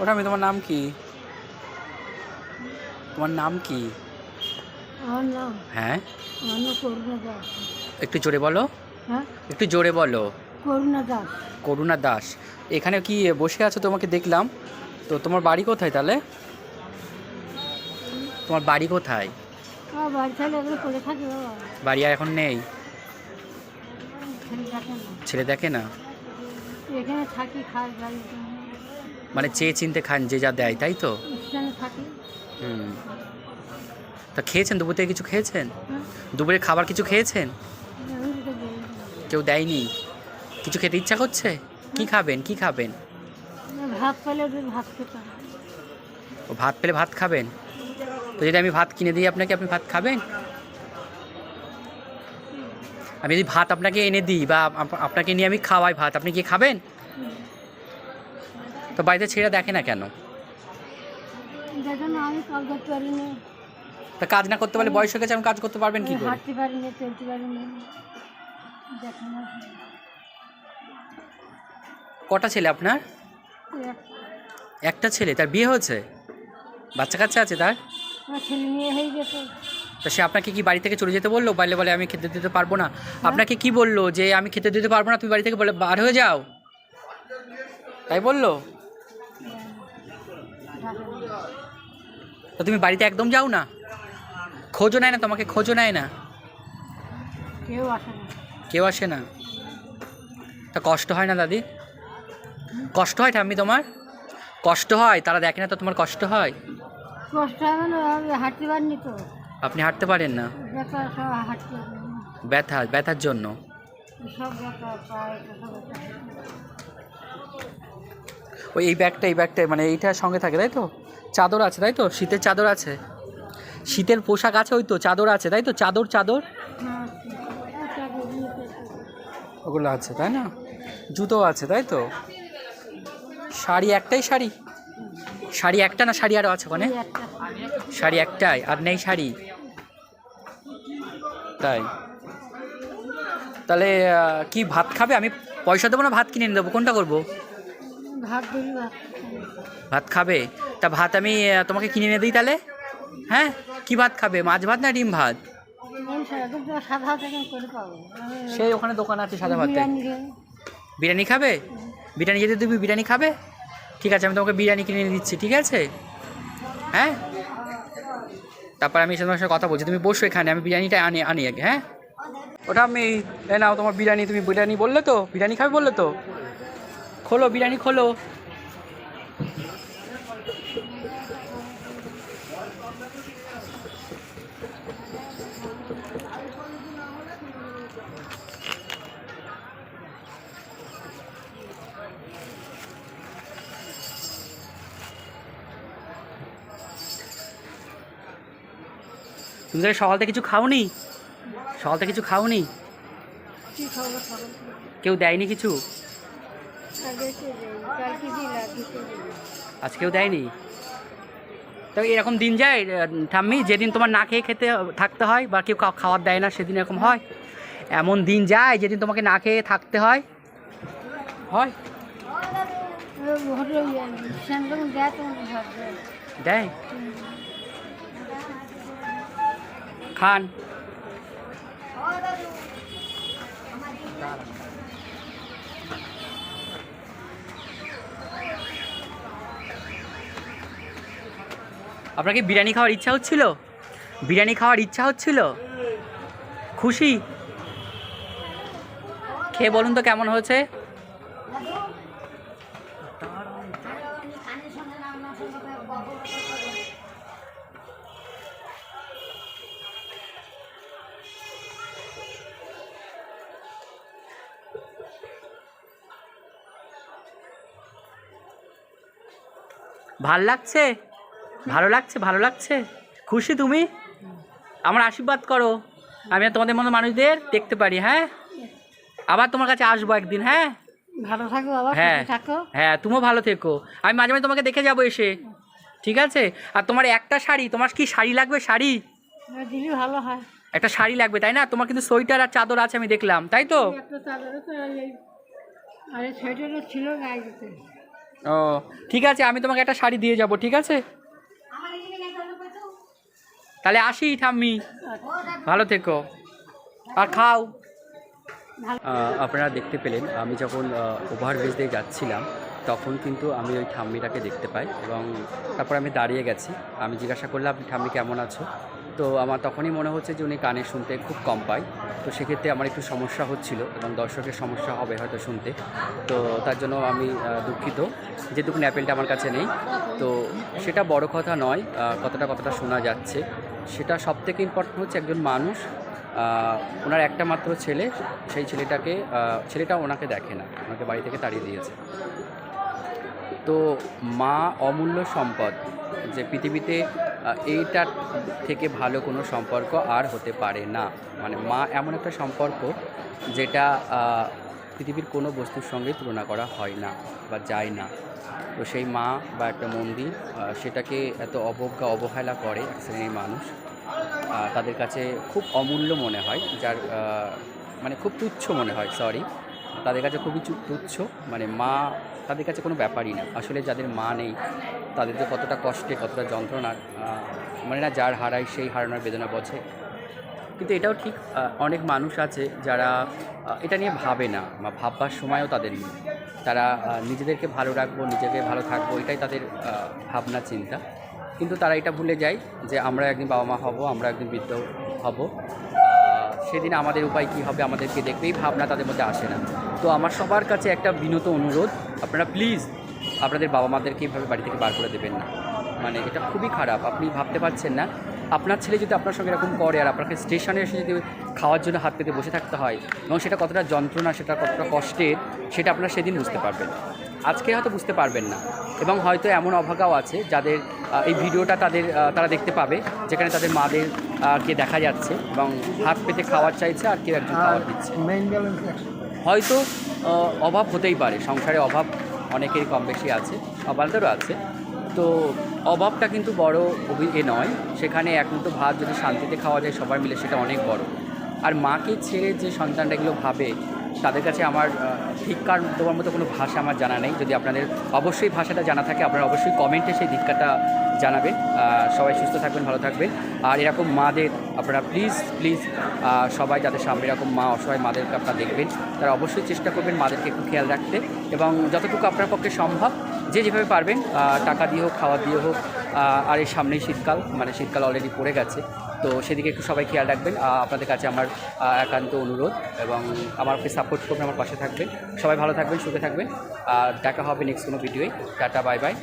ওটা আমি তোমার নাম কি? তোমার নাম কি? আমার নাম হ্যাঁ, আমার নাম করুণা দাস। একটু জোরে বলো, হ্যাঁ, একটু জোরে বলো। করুণা দাস। করুণা দাস। এখানে কি বসে আছো? তোমাকে দেখলাম তো। তোমার বাড়ি কোথায় তাহলে? তোমার বাড়ি কোথায়? আমার বাড়ি ছেলে এগুলো করে থাকি বাবা। বাড়ি আর এখন নেই? ছেলে থাকে না, ছেলে দেখে না? এখানে থাকি, খাই বাড়ি মানে চেয়ে চিনতে খান যে যা দেয়, তাই তো? স্থানে থাকি। হুম। তা খেয়েছেন দুপুর থেকে? কিছু খেয়েছেন? হ্যাঁ, দুপুরে খাবার কিছু খেয়েছেন? আমি তো বলি কেউ দেয়নি? কিছু খেতে ইচ্ছা করছে? কি খাবেন, কি খাবেন? না, ভাত পেলে ভাত খেতাম। ও, ভাত পেলে ভাত খাবেন? তো যদি আমি ভাত কিনে দিই আপনাকে, আপনি ভাত খাবেন? আমি যদি ভাত আপনাকে এনে দিই বা আপনাকে নিয়ে আমি খাওয়াই ভাত, আপনি কি খাবেন? তো বাড়িতে ছেলেরা দেখে না কেন? দেখো না, আমি কাজ করতে পারি না, তা কাজ না করতে পারলে বয়স হয়ে গেছে, আমি কাজ করতে পারবেন কি করে? হাঁটতে পারি না, চলতে পারি না, দেখো না। কটা ছেলে আপনার? একটা ছেলে, তার বিয়ে হয়েছে? বাচ্চা কাচ্চা আছে তার? আমার ছেলে মেয়ে হয়ে গেছে। তা সে আপনাকে কি বাড়ি থেকে চলে যেতে বললো? বলে বলে আমি খেতে দিতে পারবো না? আপনাকে কি বললো যে আমি খেতে দিতে পারবো না, তুমি বাড়ি থেকে বলে বার হয়ে যাও, তাই বললো? তা তুমি বাড়িতে একদম যাও না? খোঁজও নেয় না তোমাকে? খোঁজও নেয় না? কেউ আসে না। কেউ আসে না? তা কষ্ট হয় না দাদি? কষ্ট হয় ঠাম্মি তোমার? কষ্ট হয়? তারা দেখে না তো তোমার কষ্ট হয়? কষ্ট হবে না, আমি হাঁটতে পারিনি তো, আপনি হাঁটতে পারেন না? ব্যথা সব হাঁটতে পারি না। ব্যথার জন্য? সব ব্যথা পায়, সব ব্যথা। ওই এই ব্যাগটা মানে এইটার সঙ্গে থাকে, তাই তো? চাদর আছে, তাই তো? শীতের চাদর আছে? শীতের পোশাক আছে, ওই তো চাদর আছে, তাই তো? চাদর চাদর হ্যাঁ, ওগুলো আছে, তাই না? জুতো আছে, তাই তো? শাড়ি একটাই? শাড়ি শাড়ি একটা না শাড়ি আরও আছে ওখানে? এই একটা শাড়ি একটাই, আর নেই শাড়ি? তাই? তাহলে কি ভাত খাবে? আমি পয়সা দেবো না ভাত কিনে এনে দেবো, কোনটা করবো? ভাত দিলি ভাত ভাত খাবে? তা ভাত আমি তোমাকে কিনে এনে দিই তাহলে। হ্যাঁ, কি ভাত খাবে? মাছ ভাত না ডিম ভাত? সাদা ভাত এখন করে পাবো। সেই ওখানে দোকান আছে সাদা ভাতে। বিরিয়ানি খাই। বিরিয়ানি খাবে? বিরিয়ানি যদি তুমি বিরিয়ানি খাবে, ঠিক আছে, আমি তোমাকে বিরিয়ানি কিনে এনে দিচ্ছি, ঠিক আছে? হ্যাঁ, তারপর আমি তোমার সাথে কথা বলছি, তুমি বসো এখানে, আমি বিরিয়ানিটা আনি আনি আগে। হ্যাঁ, ওটা আমি নাও তোমার বিরিয়ানি। তুমি বিরিয়ানি বললে তো, বিরিয়ানি খাবে বললে তো, খোলো বিরিয়ানি খোলো। তুমি তাহলে সকালতে কিছু খাওনি? সকালতে কিছু খাওনি? কি খাবো সকাল? কেউ দেয়নি কিছু? আগে কে দেয়? কালকে দিলা, দিতে দিলা। আজ কেউ দেয়নি? তো এরকম দিন যায় ঠাম্মি, যেদিন তোমার না খেয়ে খেতে থাকতে হয় বা কেউ খাওয়ার দেয় না, সেদিন এরকম হয়? এমন দিন যায় যেদিন তোমাকে না খেয়ে থাকতে হয়? হয়? ঘরে সেরকম দেয় তো ভাত দেয়। দেয়? খান। আপনার কি বিরিয়ানি খাওয়ার ইচ্ছা হচ্ছিল? বিরিয়ানি খাওয়ার ইচ্ছা হচ্ছিল? খুশি? খেয়ে বলুন তো কেমন হয়েছে? ভাল লাগছে? ভালো লাগছে? ভালো লাগছে? খুশি তুমি? আমার আশীর্বাদ করো, আমি আর তোমাদের মতো মানুষদের দেখতে পারি। হ্যাঁ, আবার তোমার কাছে আসবো একদিন। হ্যাঁ, ভালো থাকো বাবা, হ্যাঁ, সুখে থাকো। হ্যাঁ, তুমিও ভালো থেকো। আমি মাঝে মাঝে তোমাকে দেখে যাবো এসে, ঠিক আছে? আর তোমার একটা শাড়ি, তোমার কি শাড়ি লাগবে? শাড়ি দিলি ভালো হয়। একটা শাড়ি লাগবে, তাই না? তোমার কিন্তু সোয়েটার আর চাদর আছে, আমি দেখলাম, তাই তো? একটা চাদর তো আর এই সোয়েটারও ছিল গায়ে দিতে। ও ঠিক আছে, আমি তোমাকে একটা শাড়ি দিয়ে যাব, ঠিক আছে? তাহলে আসি ঠাম্মি, ভালো থেকো আর খাও। আপনারা দেখতে পেলেন আমি যখন ওভারব্রিজ দিয়ে যাচ্ছিলাম তখন কিন্তু আমি ওই ঠাম্মিটাকে দেখতে পাই এবং তারপর আমি দাঁড়িয়ে গেছি। আমি জিজ্ঞাসা করলাম ঠাম্মি কেমন আছো, তো আমার তখনই মনে হচ্ছে যে উনি কানে শুনতে খুব কম পায়, তো সেক্ষেত্রে আমার একটু সমস্যা হচ্ছিল এবং দর্শকের সমস্যা হবে হয়তো শুনতে, তো তার জন্য আমি দুঃখিত যেটুকু ন্যাপেলটা আমার কাছে নেই। তো সেটা বড় কথা নয়, কতটা শোনা যাচ্ছে সেটা সবথেকে ইম্পর্টেন্ট হচ্ছে একজন মানুষ, ওনার একটা মাত্র ছেলে, সেই ছেলেটা ওনাকে দেখে না, ওনাকে বাড়ি থেকে তাড়িয়ে দিয়েছে। তো মা অমূল্য সম্পদ, যে পৃথিবীতে এইটার থেকে ভালো কোনো সম্পর্ক আর হতে পারে না। মানে মা এমন একটা সম্পর্ক যেটা পৃথিবীর কোনো বস্তুর সঙ্গে তুলনা করা হয় না বা যায় না। তো সেই মা বা একটা মন্দির সেটাকে এত অবহেলা করে এক শ্রেণীর মানুষ, তাদের কাছে খুব অমূল্য মনে হয়, যার মানে খুব তুচ্ছ মনে হয়, তাদের কাছে খুবই তুচ্ছ, মানে মা তাদের কাছে কোনো ব্যাপারই না। আসলে যাদের মা নেই তাদের যে কতটা কষ্টে, কতটা যন্ত্রণার, মানে না যার হারায় সেই হারানোর বেদনা বোঝে। কিন্তু এটাও ঠিক, অনেক মানুষ আছে যারা এটা নিয়ে ভাবে না বা ভাববার সময়ও তাদের নেই। তারা নিজেদেরকে ভালো রাখবো, নিজেকে ভালো থাকবো, এটাই তাদের ভাবনা চিন্তা। কিন্তু তারা এটা ভুলে যায় যে আমরা একদিন বাবা মা হব, আমরা একদিন বৃদ্ধ হব, সেদিন আমাদের উপায় কী হবে, আমাদেরকে দেখবে, এই ভাবনা তাদের মধ্যে আসে না। তো আমার সবার কাছে একটা বিনত অনুরোধ, আপনারা প্লিজ আপনাদের বাবা মাদেরকে এইভাবে বাড়ি থেকে বার করে দেবেন না। মানে এটা খুবই খারাপ, আপনি ভাবতে পারছেন না আপনার ছেলে যদি আপনার সঙ্গে এরকম করে আর আপনাকে স্টেশনে এসে যদি খাওয়ার জন্য হাত পেতে বসে থাকতে হয় এবং সেটা কতটা যন্ত্রণা, সেটা কতটা কষ্টের, সেটা আপনারা সেদিন বুঝতে পারবেন। আজকে হয়তো বুঝতে পারবেন না, এবং হয়তো এমন অভাগাও আছে যাদের এই ভিডিওটা তারা দেখতে পাবে যেখানে তাদের মাদেরকে দেখা যাচ্ছে এবং হাত পেতে খাওয়ার চাইছে আর কেউ একজন খাওয়ার দিচ্ছে। হয়তো অভাব হতেই পারে, সংসারে অভাব অনেকেরই কম বেশি আছে, সবারও আছে। তো অভাবটা কিন্তু বড় নয়, সেখানে এক মুঠো ভাত যদি শান্তিতে খাওয়া যায় সবাই মিলে, সেটা অনেক বড়। আর মাকে ছেড়ে যে সন্তানটা এগুলো ভাবে, তাদের কাছে আমার ধিক্কার দেওয়ার মতো কোনো ভাষা আমার জানা নেই। যদি আপনাদের অবশ্যই ভাষাটা জানা থাকে আপনারা অবশ্যই কমেন্টে সেই ধিক্কারটা জানাবেন। সবাই সুস্থ থাকবেন, ভালো থাকবেন। আর এরকম মাদের আপনারা প্লিজ সবাই যাদের সামনে এরকম মা অসহায় মাদেরকে আপনারা দেখবেন, তারা অবশ্যই চেষ্টা করবেন মাদেরকে একটু খেয়াল রাখতে, এবং যতটুকু আপনার পক্ষে সম্ভব যে যেভাবে পারবেন, টাকা দিয়ে হোক, খাওয়া দিয়ে হোক। আর এই সামনেই শীতকাল অলরেডি পড়ে গেছে, তো সেদিকে একটু সবাই খেয়াল রাখবেন। আপনাদের কাছে আমার একান্ত অনুরোধ, এবং আমাকে সাপোর্ট করবেন, আমার পাশে থাকবেন। সবাই ভালো থাকবেন, সুখে থাকবেন, আর দেখা হবে নেক্সট কোনো ভিডিওয়। Tata, bye bye.